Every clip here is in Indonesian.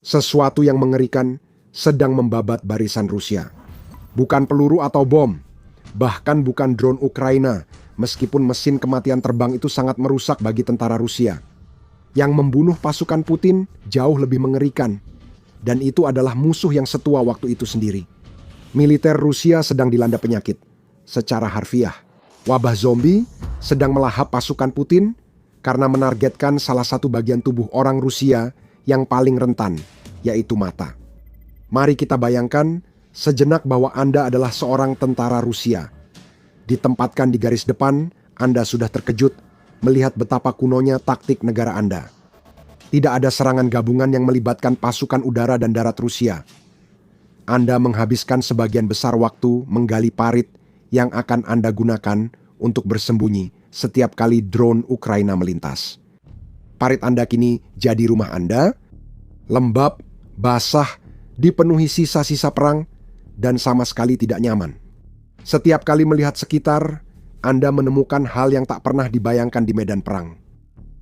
Sesuatu yang mengerikan sedang membabat barisan Rusia. Bukan peluru atau bom, bahkan bukan drone Ukraina, meskipun mesin kematian terbang itu sangat merusak bagi tentara Rusia. Yang membunuh pasukan Putin jauh lebih mengerikan, dan itu adalah musuh yang setua waktu itu sendiri. Militer Rusia sedang dilanda penyakit. Secara harfiah, wabah zombie sedang melahap pasukan Putin karena menargetkan salah satu bagian tubuh orang Rusia yang paling rentan, yaitu mata. Mari kita bayangkan sejenak bahwa Anda adalah seorang tentara Rusia. Ditempatkan di garis depan, Anda sudah terkejut melihat betapa kunonya taktik negara Anda. Tidak ada serangan gabungan yang melibatkan pasukan udara dan darat Rusia. Anda menghabiskan sebagian besar waktu menggali parit yang akan Anda gunakan untuk bersembunyi setiap kali drone Ukraina melintas. Parit Anda kini jadi rumah Anda, lembab, basah, dipenuhi sisa-sisa perang, dan sama sekali tidak nyaman. Setiap kali melihat sekitar, Anda menemukan hal yang tak pernah dibayangkan di medan perang.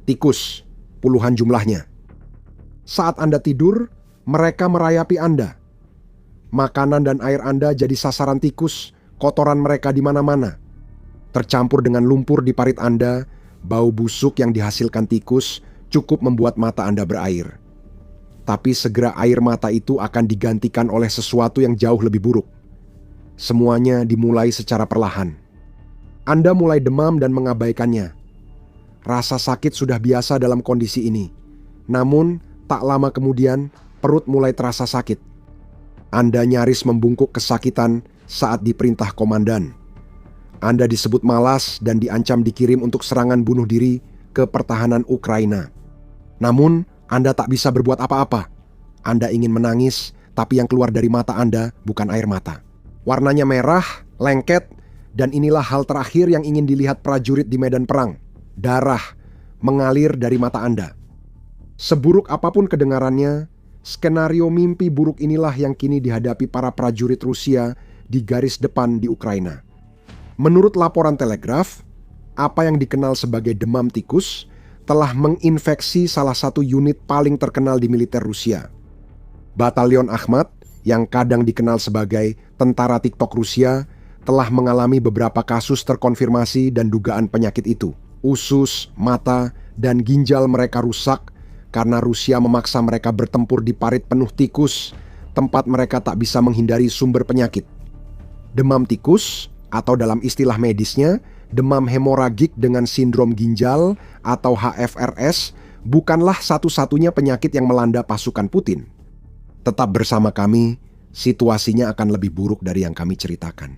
Tikus, puluhan jumlahnya. Saat Anda tidur, mereka merayapi Anda. Makanan dan air Anda jadi sasaran tikus, kotoran mereka di mana-mana. Tercampur dengan lumpur di parit Anda, bau busuk yang dihasilkan tikus cukup membuat mata Anda berair. Tapi segera air mata itu akan digantikan oleh sesuatu yang jauh lebih buruk. Semuanya dimulai secara perlahan. Anda mulai demam dan mengabaikannya. Rasa sakit sudah biasa dalam kondisi ini. Namun, tak lama kemudian, perut mulai terasa sakit. Anda nyaris membungkuk kesakitan saat diperintah komandan. Anda disebut malas dan diancam dikirim untuk serangan bunuh diri ke pertahanan Ukraina. Namun, Anda tak bisa berbuat apa-apa. Anda ingin menangis, tapi yang keluar dari mata Anda bukan air mata. Warnanya merah, lengket, dan inilah hal terakhir yang ingin dilihat prajurit di medan perang. Darah mengalir dari mata Anda. Seburuk apapun kedengarannya, skenario mimpi buruk inilah yang kini dihadapi para prajurit Rusia di garis depan di Ukraina. Menurut laporan Telegraf, apa yang dikenal sebagai demam tikus telah menginfeksi salah satu unit paling terkenal di militer Rusia. Batalion Akhmat, yang kadang dikenal sebagai tentara TikTok Rusia, telah mengalami beberapa kasus terkonfirmasi dan dugaan penyakit itu. Usus, mata, dan ginjal mereka rusak karena Rusia memaksa mereka bertempur di parit penuh tikus, tempat mereka tak bisa menghindari sumber penyakit. Demam tikus, atau dalam istilah medisnya, demam hemoragik dengan sindrom ginjal atau HFRS, bukanlah satu-satunya penyakit yang melanda pasukan Putin. Tetap bersama kami, situasinya akan lebih buruk dari yang kami ceritakan.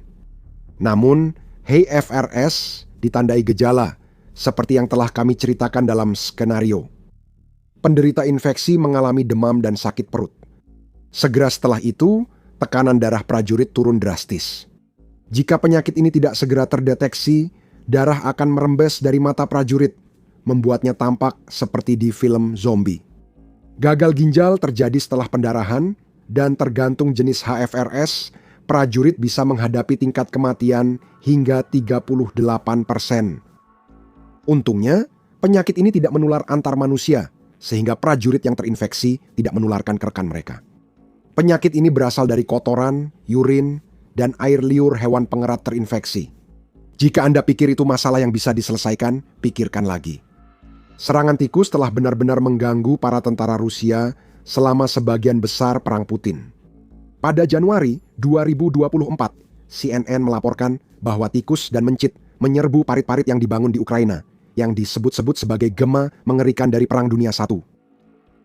Namun, HFRS ditandai gejala seperti yang telah kami ceritakan dalam skenario. Penderita infeksi mengalami demam dan sakit perut. Segera setelah itu, tekanan darah prajurit turun drastis. Jika penyakit ini tidak segera terdeteksi, darah akan merembes dari mata prajurit, membuatnya tampak seperti di film zombie. Gagal ginjal terjadi setelah pendarahan, dan tergantung jenis HFRS, prajurit bisa menghadapi tingkat kematian hingga 38%. Untungnya, penyakit ini tidak menular antar manusia, sehingga prajurit yang terinfeksi tidak menularkan ke rekan mereka. Penyakit ini berasal dari kotoran, urin, dan air liur hewan pengerat terinfeksi. Jika Anda pikir itu masalah yang bisa diselesaikan, pikirkan lagi. Serangan tikus telah benar-benar mengganggu para tentara Rusia selama sebagian besar perang Putin. Pada Januari 2024, CNN melaporkan bahwa tikus dan mencit menyerbu parit-parit yang dibangun di Ukraina, yang disebut-sebut sebagai gema mengerikan dari Perang Dunia I.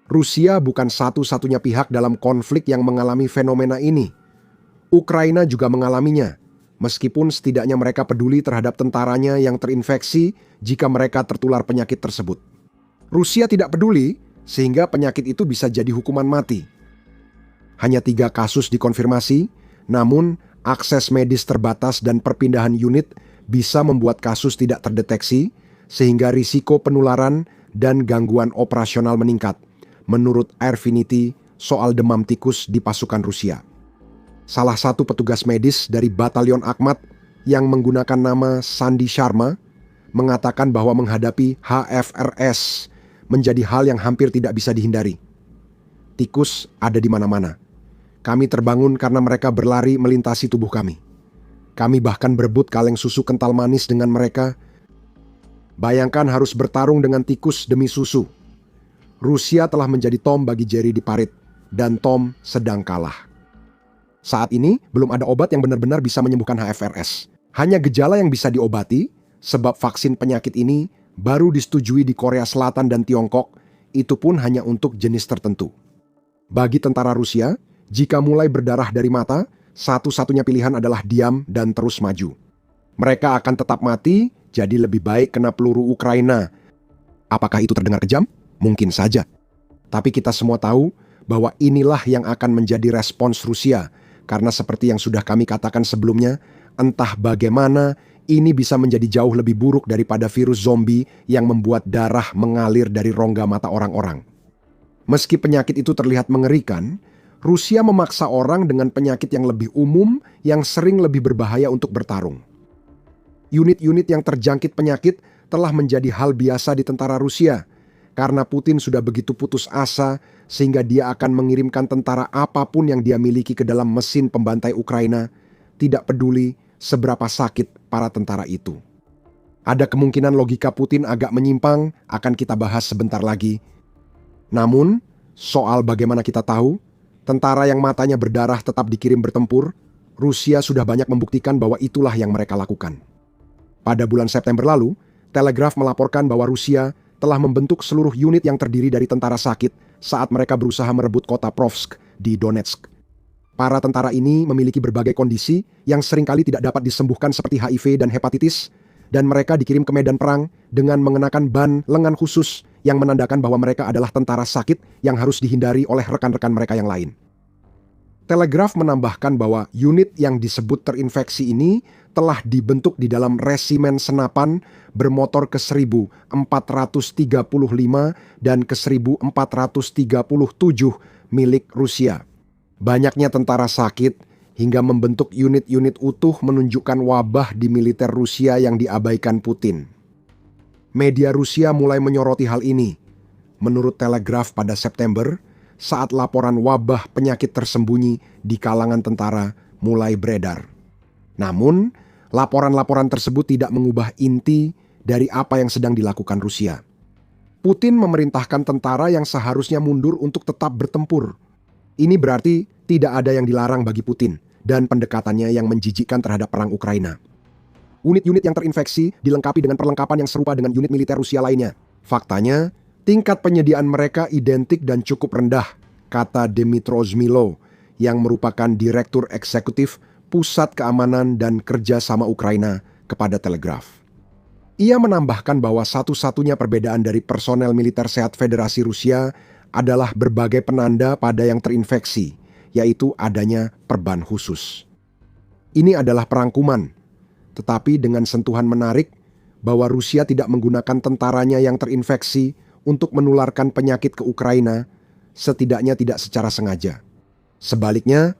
Rusia bukan satu-satunya pihak dalam konflik yang mengalami fenomena ini. Ukraina juga mengalaminya, meskipun setidaknya mereka peduli terhadap tentaranya yang terinfeksi jika mereka tertular penyakit tersebut. Rusia tidak peduli, sehingga penyakit itu bisa jadi hukuman mati. Hanya 3 kasus dikonfirmasi, namun akses medis terbatas dan perpindahan unit bisa membuat kasus tidak terdeteksi, sehingga risiko penularan dan gangguan operasional meningkat, menurut Airfinity soal demam tikus di pasukan Rusia. Salah satu petugas medis dari Batalion Akhmat yang menggunakan nama Sandy Sharma mengatakan bahwa menghadapi HFRS menjadi hal yang hampir tidak bisa dihindari. Tikus ada di mana-mana. Kami terbangun karena mereka berlari melintasi tubuh kami. Kami bahkan berebut kaleng susu kental manis dengan mereka. Bayangkan harus bertarung dengan tikus demi susu. Rusia telah menjadi Tom bagi Jerry di parit, dan Tom sedang kalah. Saat ini belum ada obat yang benar-benar bisa menyembuhkan HFRS. Hanya gejala yang bisa diobati, sebab vaksin penyakit ini baru disetujui di Korea Selatan dan Tiongkok, itu pun hanya untuk jenis tertentu. Bagi tentara Rusia, jika mulai berdarah dari mata, satu-satunya pilihan adalah diam dan terus maju. Mereka akan tetap mati, jadi lebih baik kena peluru Ukraina. Apakah itu terdengar kejam? Mungkin saja. Tapi kita semua tahu bahwa inilah yang akan menjadi respons Rusia, karena seperti yang sudah kami katakan sebelumnya, entah bagaimana ini bisa menjadi jauh lebih buruk daripada virus zombie yang membuat darah mengalir dari rongga mata orang-orang. Meski penyakit itu terlihat mengerikan, Rusia memaksa orang dengan penyakit yang lebih umum yang sering lebih berbahaya untuk bertarung. Unit-unit yang terjangkit penyakit telah menjadi hal biasa di tentara Rusia, karena Putin sudah begitu putus asa sehingga dia akan mengirimkan tentara apapun yang dia miliki ke dalam mesin pembantai Ukraina, tidak peduli seberapa sakit para tentara itu. Ada kemungkinan logika Putin agak menyimpang, akan kita bahas sebentar lagi. Namun, soal bagaimana kita tahu, tentara yang matanya berdarah tetap dikirim bertempur, Rusia sudah banyak membuktikan bahwa itulah yang mereka lakukan. Pada bulan September lalu, Telegraph melaporkan bahwa Rusia telah membentuk seluruh unit yang terdiri dari tentara sakit saat mereka berusaha merebut kota Provsk di Donetsk. Para tentara ini memiliki berbagai kondisi yang seringkali tidak dapat disembuhkan seperti HIV dan hepatitis, dan mereka dikirim ke medan perang dengan mengenakan ban lengan khusus yang menandakan bahwa mereka adalah tentara sakit yang harus dihindari oleh rekan-rekan mereka yang lain. Telegraph menambahkan bahwa unit yang disebut terinfeksi ini telah dibentuk di dalam resimen senapan bermotor ke 1435 dan ke 1437 milik Rusia. Banyaknya tentara sakit hingga membentuk unit-unit utuh menunjukkan wabah di militer Rusia yang diabaikan Putin. Media Rusia mulai menyoroti hal ini. Menurut Telegraph pada September, saat laporan wabah penyakit tersembunyi di kalangan tentara mulai beredar. Namun, laporan-laporan tersebut tidak mengubah inti dari apa yang sedang dilakukan Rusia. Putin memerintahkan tentara yang seharusnya mundur untuk tetap bertempur. Ini berarti tidak ada yang dilarang bagi Putin dan pendekatannya yang menjijikkan terhadap perang Ukraina. Unit-unit yang terinfeksi dilengkapi dengan perlengkapan yang serupa dengan unit militer Rusia lainnya. Faktanya, tingkat penyediaan mereka identik dan cukup rendah, kata Dmytro Zmilo, yang merupakan Direktur Eksekutif Pusat Keamanan dan Kerjasama Ukraina kepada Telegraph. Ia menambahkan bahwa satu-satunya perbedaan dari personel militer sehat Federasi Rusia adalah berbagai penanda pada yang terinfeksi, yaitu adanya perban khusus. Ini adalah perangkuman, tetapi dengan sentuhan menarik bahwa Rusia tidak menggunakan tentaranya yang terinfeksi untuk menularkan penyakit ke Ukraina, setidaknya tidak secara sengaja. Sebaliknya,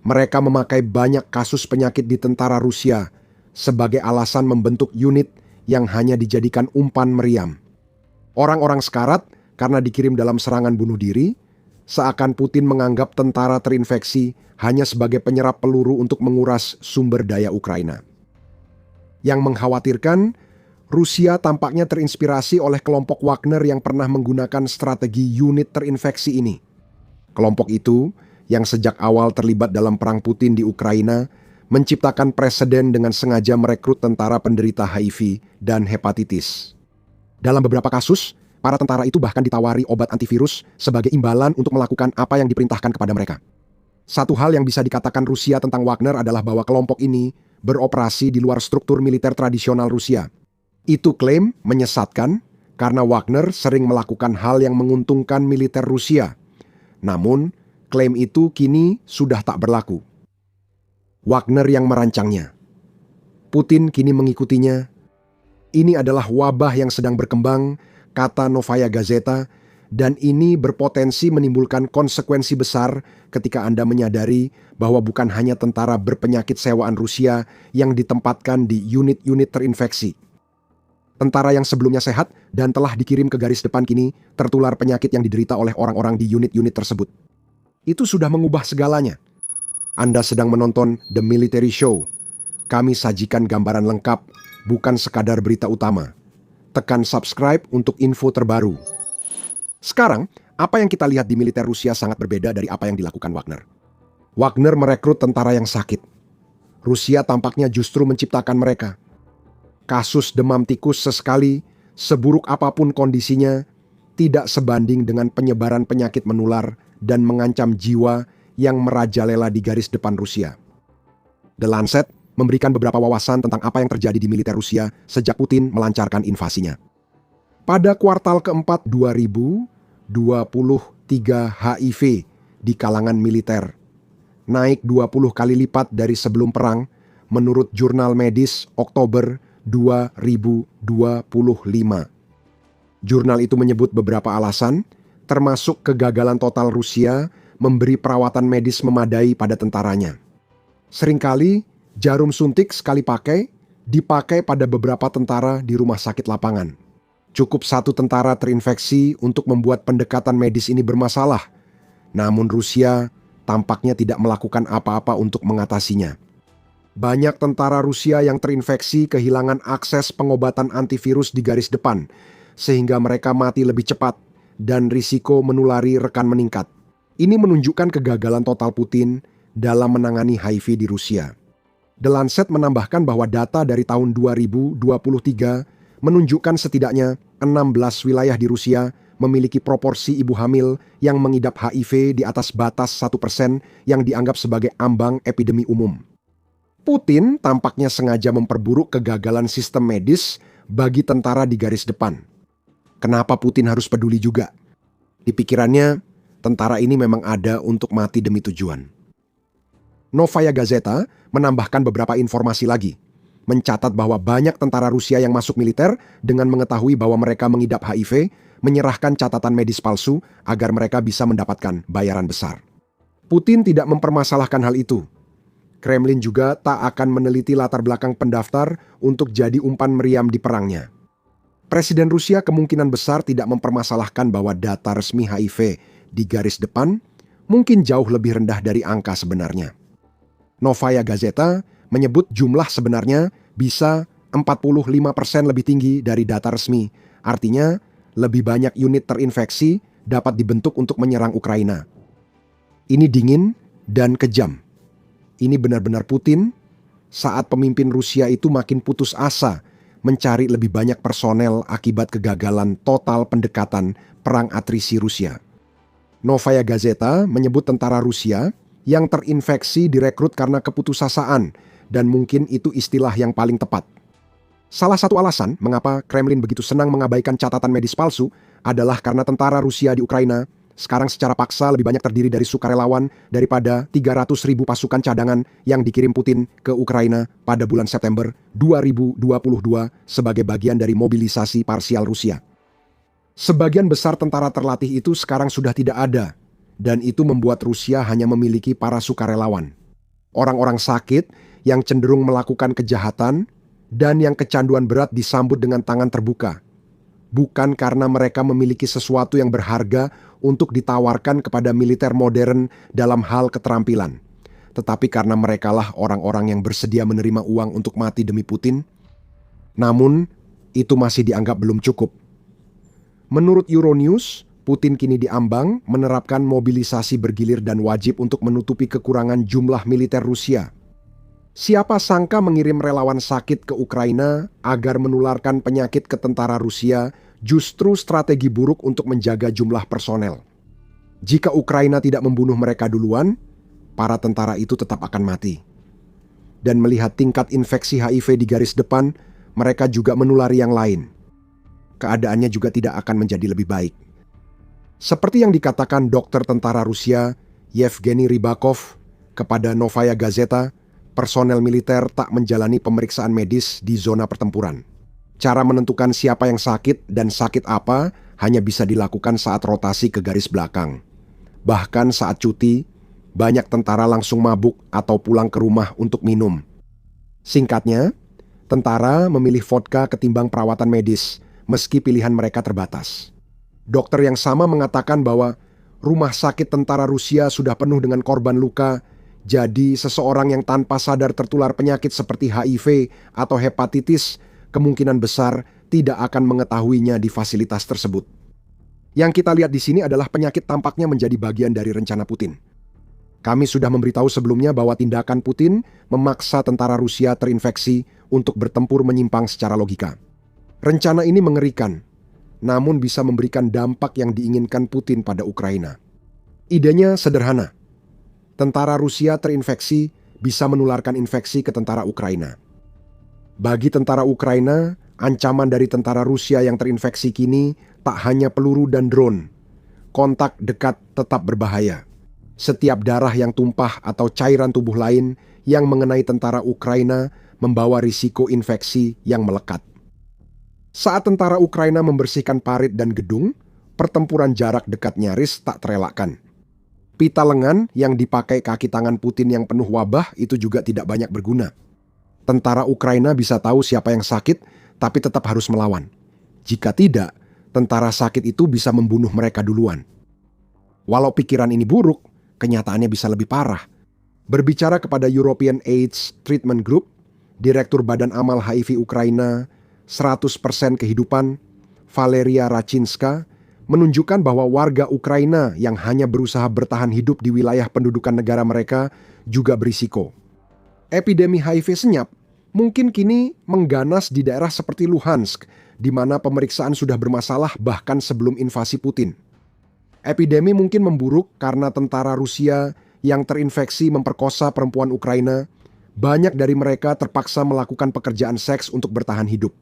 mereka memakai banyak kasus penyakit di tentara Rusia sebagai alasan membentuk unit yang hanya dijadikan umpan meriam. Orang-orang sekarat karena dikirim dalam serangan bunuh diri, seakan Putin menganggap tentara terinfeksi hanya sebagai penyerap peluru untuk menguras sumber daya Ukraina. Yang mengkhawatirkan, Rusia tampaknya terinspirasi oleh kelompok Wagner yang pernah menggunakan strategi unit terinfeksi ini. Kelompok itu, yang sejak awal terlibat dalam perang Putin di Ukraina, menciptakan preseden dengan sengaja merekrut tentara penderita HIV dan hepatitis. Dalam beberapa kasus, para tentara itu bahkan ditawari obat antivirus sebagai imbalan untuk melakukan apa yang diperintahkan kepada mereka. Satu hal yang bisa dikatakan Rusia tentang Wagner adalah bahwa kelompok ini beroperasi di luar struktur militer tradisional Rusia. Itu klaim menyesatkan karena Wagner sering melakukan hal yang menguntungkan militer Rusia. Namun, klaim itu kini sudah tak berlaku. Wagner yang merancangnya. Putin kini mengikutinya. Ini adalah wabah yang sedang berkembang, kata Novaya Gazeta, dan ini berpotensi menimbulkan konsekuensi besar ketika Anda menyadari bahwa bukan hanya tentara berpenyakit sewaan Rusia yang ditempatkan di unit-unit terinfeksi. Tentara yang sebelumnya sehat dan telah dikirim ke garis depan kini tertular penyakit yang diderita oleh orang-orang di unit-unit tersebut. Itu sudah mengubah segalanya. Anda sedang menonton The Military Show. Kami sajikan gambaran lengkap, bukan sekadar berita utama. Tekan subscribe untuk info terbaru. Sekarang, apa yang kita lihat di militer Rusia sangat berbeda dari apa yang dilakukan Wagner. Wagner merekrut tentara yang sakit. Rusia tampaknya justru menciptakan mereka. Kasus demam tikus sesekali, seburuk apapun kondisinya, tidak sebanding dengan penyebaran penyakit menular dan mengancam jiwa yang merajalela di garis depan Rusia. The Lancet memberikan beberapa wawasan tentang apa yang terjadi di militer Rusia sejak Putin melancarkan invasinya. Pada kuartal keempat 2023 HIV di kalangan militer naik 20 kali lipat dari sebelum perang menurut jurnal medis Oktober 2025. Jurnal itu menyebut beberapa alasan, termasuk kegagalan total Rusia memberi perawatan medis memadai pada tentaranya. Seringkali, jarum suntik sekali pakai dipakai pada beberapa tentara di rumah sakit lapangan. Cukup satu tentara terinfeksi untuk membuat pendekatan medis ini bermasalah. Namun Rusia tampaknya tidak melakukan apa-apa untuk mengatasinya. Banyak tentara Rusia yang terinfeksi kehilangan akses pengobatan antivirus di garis depan, sehingga mereka mati lebih cepat dan risiko menulari rekan meningkat. Ini menunjukkan kegagalan total Putin dalam menangani HIV di Rusia. The Lancet menambahkan bahwa data dari tahun 2023 menunjukkan setidaknya 16 wilayah di Rusia memiliki proporsi ibu hamil yang mengidap HIV di atas batas 1% yang dianggap sebagai ambang epidemi umum. Putin tampaknya sengaja memperburuk kegagalan sistem medis bagi tentara di garis depan. Kenapa Putin harus peduli juga? Di pikirannya, tentara ini memang ada untuk mati demi tujuan. Novaya Gazeta menambahkan beberapa informasi lagi, mencatat bahwa banyak tentara Rusia yang masuk militer dengan mengetahui bahwa mereka mengidap HIV, menyerahkan catatan medis palsu agar mereka bisa mendapatkan bayaran besar. Putin tidak mempermasalahkan hal itu. Kremlin juga tak akan meneliti latar belakang pendaftar untuk jadi umpan meriam di perangnya. Presiden Rusia kemungkinan besar tidak mempermasalahkan bahwa data resmi HIV di garis depan mungkin jauh lebih rendah dari angka sebenarnya. Novaya Gazeta menyebut jumlah sebenarnya bisa 45% lebih tinggi dari data resmi. Artinya, lebih banyak unit terinfeksi dapat dibentuk untuk menyerang Ukraina. Ini dingin dan kejam. Ini benar-benar Putin saat pemimpin Rusia itu makin putus asa mencari lebih banyak personel akibat kegagalan total pendekatan perang atrisi Rusia. Novaya Gazeta menyebut tentara Rusia yang terinfeksi direkrut karena keputusasaan dan mungkin itu istilah yang paling tepat. Salah satu alasan mengapa Kremlin begitu senang mengabaikan catatan medis palsu adalah karena tentara Rusia di Ukraina sekarang secara paksa lebih banyak terdiri dari sukarelawan daripada 300.000 pasukan cadangan yang dikirim Putin ke Ukraina pada bulan September 2022 sebagai bagian dari mobilisasi parsial Rusia. Sebagian besar tentara terlatih itu sekarang sudah tidak ada, dan itu membuat Rusia hanya memiliki para sukarelawan. Orang-orang sakit yang cenderung melakukan kejahatan dan yang kecanduan berat disambut dengan tangan terbuka. Bukan karena mereka memiliki sesuatu yang berharga untuk ditawarkan kepada militer modern dalam hal keterampilan, tetapi karena merekalah orang-orang yang bersedia menerima uang untuk mati demi Putin. Namun, itu masih dianggap belum cukup. Menurut Euronews, Putin kini diambang menerapkan mobilisasi bergilir dan wajib untuk menutupi kekurangan jumlah militer Rusia. Siapa sangka mengirim relawan sakit ke Ukraina agar menularkan penyakit ke tentara Rusia justru strategi buruk untuk menjaga jumlah personel. Jika Ukraina tidak membunuh mereka duluan, para tentara itu tetap akan mati. Dan melihat tingkat infeksi HIV di garis depan, mereka juga menulari yang lain. Keadaannya juga tidak akan menjadi lebih baik. Seperti yang dikatakan dokter tentara Rusia, Yevgeny Rybakov, kepada Novaya Gazeta, personel militer tak menjalani pemeriksaan medis di zona pertempuran. Cara menentukan siapa yang sakit dan sakit apa hanya bisa dilakukan saat rotasi ke garis belakang. Bahkan saat cuti, banyak tentara langsung mabuk atau pulang ke rumah untuk minum. Singkatnya, Tentara memilih vodka ketimbang perawatan medis, meski pilihan mereka terbatas. Dokter yang sama mengatakan bahwa rumah sakit tentara Rusia sudah penuh dengan korban luka, jadi seseorang yang tanpa sadar tertular penyakit seperti HIV atau hepatitis kemungkinan besar tidak akan mengetahuinya di fasilitas tersebut. Yang kita lihat di sini adalah penyakit tampaknya menjadi bagian dari rencana Putin. Kami sudah memberitahu sebelumnya bahwa tindakan Putin memaksa tentara Rusia terinfeksi untuk bertempur menyimpang secara logika. Rencana ini mengerikan, namun bisa memberikan dampak yang diinginkan Putin pada Ukraina. Idenya sederhana. Tentara Rusia terinfeksi bisa menularkan infeksi ke tentara Ukraina. Bagi tentara Ukraina, ancaman dari tentara Rusia yang terinfeksi kini tak hanya peluru dan drone. Kontak dekat tetap berbahaya. Setiap darah yang tumpah atau cairan tubuh lain yang mengenai tentara Ukraina membawa risiko infeksi yang melekat. Saat tentara Ukraina membersihkan parit dan gedung, pertempuran jarak dekat nyaris tak terelakkan. Pita lengan yang dipakai kaki tangan Putin yang penuh wabah itu juga tidak banyak berguna. Tentara Ukraina bisa tahu siapa yang sakit, tapi tetap harus melawan. Jika tidak, tentara sakit itu bisa membunuh mereka duluan. Walau pikiran ini buruk, kenyataannya bisa lebih parah. Berbicara kepada European AIDS Treatment Group, Direktur Badan Amal HIV Ukraina, 100% kehidupan, Valeria Rachinska, menunjukkan bahwa warga Ukraina yang hanya berusaha bertahan hidup di wilayah pendudukan negara mereka juga berisiko. Epidemi HIV senyap mungkin kini mengganas di daerah seperti Luhansk, di mana pemeriksaan sudah bermasalah bahkan sebelum invasi Putin. Epidemi mungkin memburuk karena tentara Rusia yang terinfeksi memperkosa perempuan Ukraina. Banyak dari mereka terpaksa melakukan pekerjaan seks untuk bertahan hidup.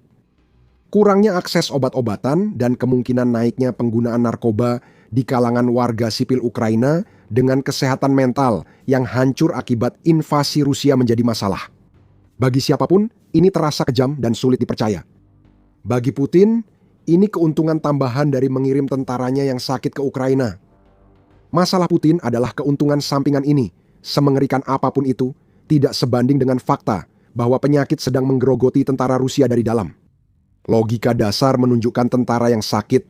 Kurangnya akses obat-obatan dan kemungkinan naiknya penggunaan narkoba di kalangan warga sipil Ukraina dengan kesehatan mental yang hancur akibat invasi Rusia menjadi masalah. Bagi siapapun, ini terasa kejam dan sulit dipercaya. Bagi Putin, ini keuntungan tambahan dari mengirim tentaranya yang sakit ke Ukraina. Masalah Putin adalah keuntungan sampingan ini, semengerikan apapun itu, tidak sebanding dengan fakta bahwa penyakit sedang menggerogoti tentara Rusia dari dalam. Logika dasar menunjukkan tentara yang sakit,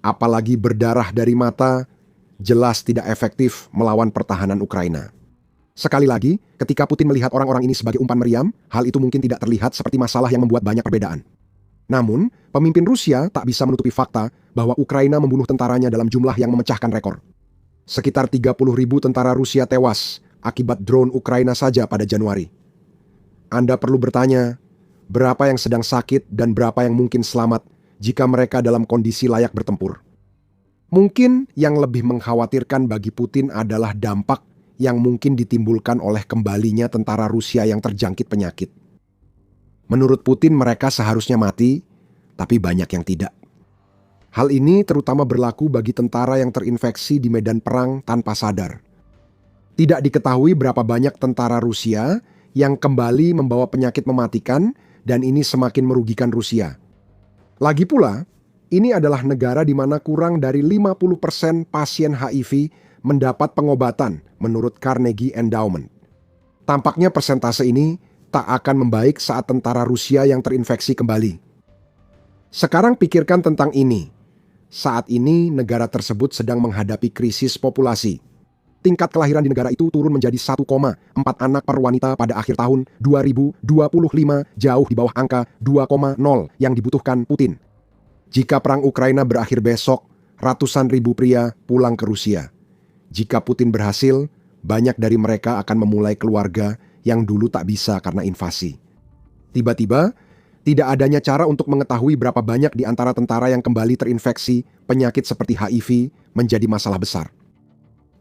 apalagi berdarah dari mata, jelas tidak efektif melawan pertahanan Ukraina. Sekali lagi, ketika Putin melihat orang-orang ini sebagai umpan meriam, hal itu mungkin tidak terlihat seperti masalah yang membuat banyak perbedaan. Namun, pemimpin Rusia tak bisa menutupi fakta bahwa Ukraina membunuh tentaranya dalam jumlah yang memecahkan rekor. Sekitar 30.000 tentara Rusia tewas akibat drone Ukraina saja pada Januari. Anda perlu bertanya, berapa yang sedang sakit dan berapa yang mungkin selamat jika mereka dalam kondisi layak bertempur? Mungkin yang lebih mengkhawatirkan bagi Putin adalah dampak yang mungkin ditimbulkan oleh kembalinya tentara Rusia yang terjangkit penyakit. Menurut Putin mereka seharusnya mati, tapi banyak yang tidak. Hal ini terutama berlaku bagi tentara yang terinfeksi di medan perang tanpa sadar. Tidak diketahui berapa banyak tentara Rusia yang kembali membawa penyakit mematikan dan ini semakin merugikan Rusia. Lagi pula, ini adalah negara di mana kurang dari 50% pasien HIV mendapat pengobatan menurut Carnegie Endowment. Tampaknya persentase ini tak akan membaik saat tentara Rusia yang terinfeksi kembali. Sekarang pikirkan tentang ini. Saat ini negara tersebut sedang menghadapi krisis populasi. Tingkat kelahiran di negara itu turun menjadi 1,4 anak per wanita pada akhir tahun 2025, jauh di bawah angka 2,0 yang dibutuhkan Putin. Jika perang Ukraina berakhir besok, ratusan ribu pria pulang ke Rusia. Jika Putin berhasil, banyak dari mereka akan memulai keluarga yang dulu tak bisa karena invasi. Tiba-tiba, tidak adanya cara untuk mengetahui berapa banyak di antara tentara yang kembali terinfeksi penyakit seperti HIV menjadi masalah besar.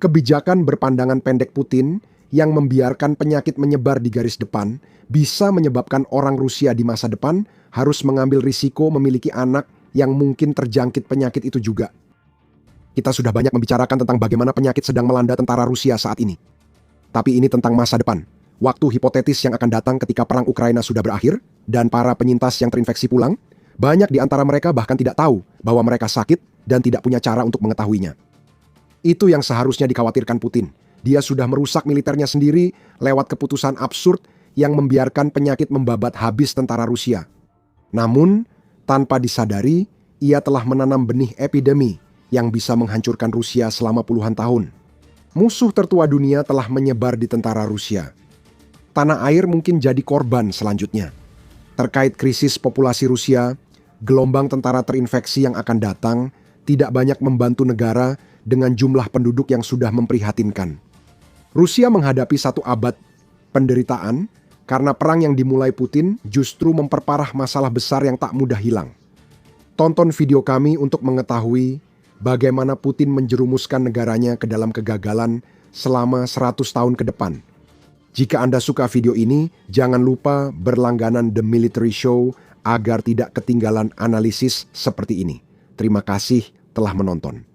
Kebijakan berpandangan pendek Putin yang membiarkan penyakit menyebar di garis depan bisa menyebabkan orang Rusia di masa depan harus mengambil risiko memiliki anak yang mungkin terjangkit penyakit itu juga. Kita sudah banyak membicarakan tentang bagaimana penyakit sedang melanda tentara Rusia saat ini. Tapi ini tentang masa depan. Waktu hipotetis yang akan datang ketika perang Ukraina sudah berakhir dan para penyintas yang terinfeksi pulang, banyak di antara mereka bahkan tidak tahu bahwa mereka sakit dan tidak punya cara untuk mengetahuinya. Itu yang seharusnya dikhawatirkan Putin. Dia sudah merusak militernya sendiri lewat keputusan absurd yang membiarkan penyakit membabat habis tentara Rusia. Namun, tanpa disadari, ia telah menanam benih epidemi yang bisa menghancurkan Rusia selama puluhan tahun. Musuh tertua dunia telah menyebar di tentara Rusia. Tanah air mungkin jadi korban selanjutnya. Terkait krisis populasi Rusia, gelombang tentara terinfeksi yang akan datang tidak banyak membantu negara dengan jumlah penduduk yang sudah memprihatinkan. Rusia menghadapi 1 abad penderitaan karena perang yang dimulai Putin justru memperparah masalah besar yang tak mudah hilang. Tonton video kami untuk mengetahui bagaimana Putin menjerumuskan negaranya ke dalam kegagalan selama 100 tahun ke depan. Jika Anda suka video ini, jangan lupa berlangganan The Military Show agar tidak ketinggalan analisis seperti ini. Terima kasih telah menonton.